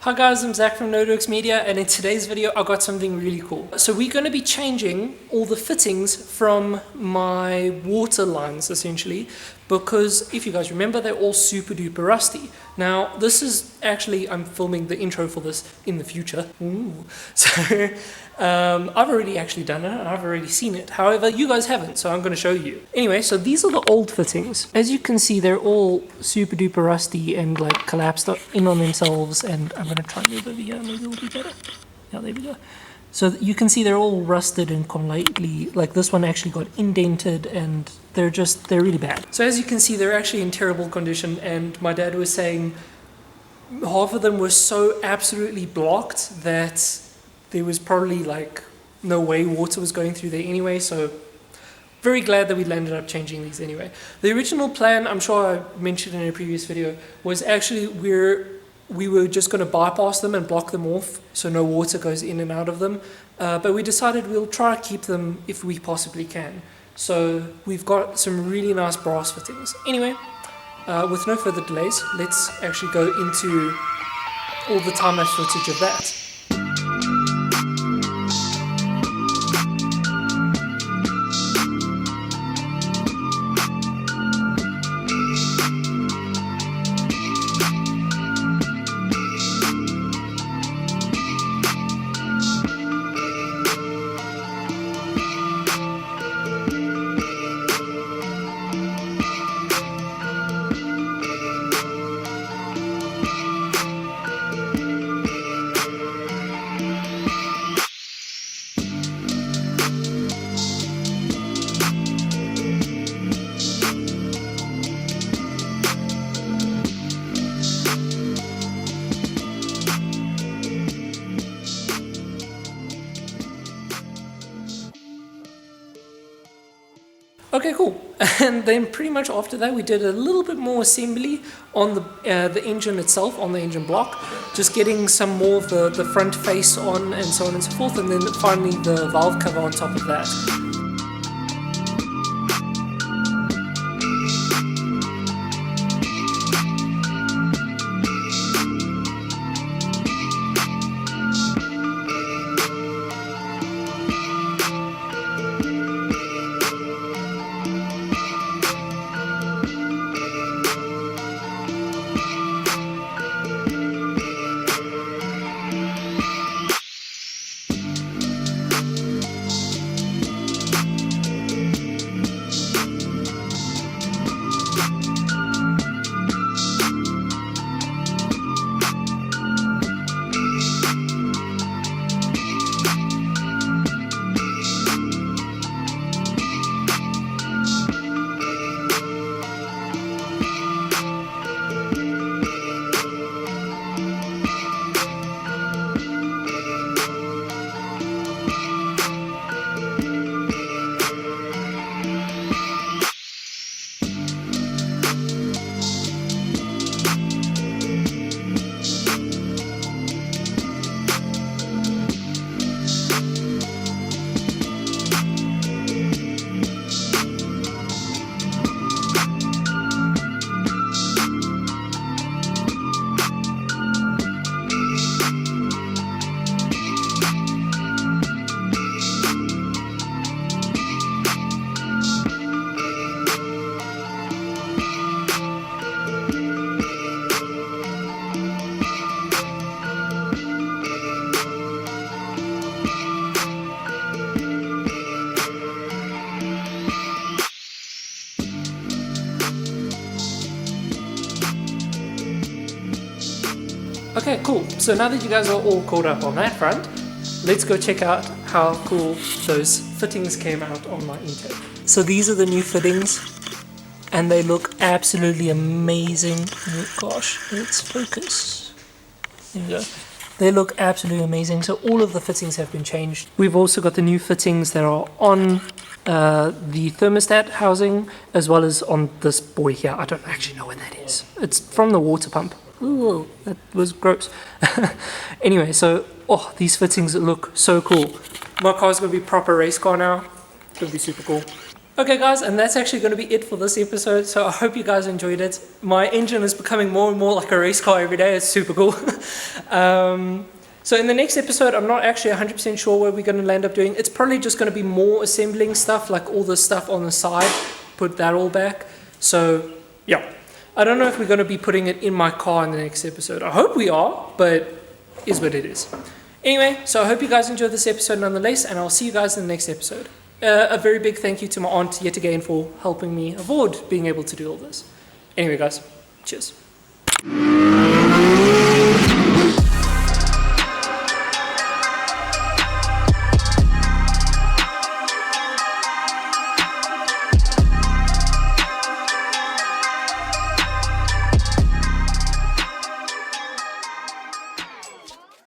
Hi guys, I'm Zach from NodeWorks Media, and in today's video I got something really cool. So we're going to be changing all the fittings from my water lines essentially, because if you guys remember, they're all super duper rusty. Now this is actually, I'm filming the intro for this in the future. Ooh. So I've already actually done it and I've already seen it. However, you guys haven't, so I'm going to show you. Anyway, so these are the old fittings. As you can see, they're all super duper rusty and like collapsed in on themselves, and I'm going to try and move over here, maybe it'll be better. Yeah, there we go. So you can see they're all rusted and completely, like this one actually got indented, and they're really bad. So as you can see, they're actually in terrible condition, and my dad was saying half of them were so absolutely blocked that there was probably like no way water was going through there anyway. So very glad that we landed up changing these anyway. The original plan, I'm sure I mentioned in a previous video, was actually we were just going to bypass them and block them off so no water goes in and out of them. But we decided we'll try to keep them if we possibly can. So we've got some really nice brass fittings. Anyway, with no further delays, let's actually go into all the time-lapse footage of that. Okay, cool. And then pretty much after that we did a little bit more assembly on the engine itself, on the engine block, just getting some more of the front face on and so on and so forth, and then finally the valve cover on top of that. Okay, cool. So now that you guys are all caught up on that front, let's go check out how cool those fittings came out on my intake. So these are the new fittings, and they look absolutely amazing. Oh gosh, let's focus. There we go. They look absolutely amazing. So all of the fittings have been changed. We've also got the new fittings that are on the thermostat housing, as well as on this boy here. I don't actually know what that is. It's from the water pump. Ooh, that was gross. Anyway, so these fittings look so cool. My car's gonna be proper race car now. It's gonna be super cool. Okay guys, and that's actually going to be it for this episode, so I hope you guys enjoyed it. My engine is becoming more and more like a race car every day. It's super cool. So in the next episode, I'm not actually 100% sure what we're going to end up doing. It's probably just going to be more assembling stuff, like all the stuff on the side, put that all back. So yeah, I don't know if we're going to be putting it in my car in the next episode. I hope we are, but is what it is. Anyway, so I hope you guys enjoyed this episode nonetheless, and I'll see you guys in the next episode. A very big thank you to my aunt yet again for helping me avoid being able to do all this. Anyway guys, cheers.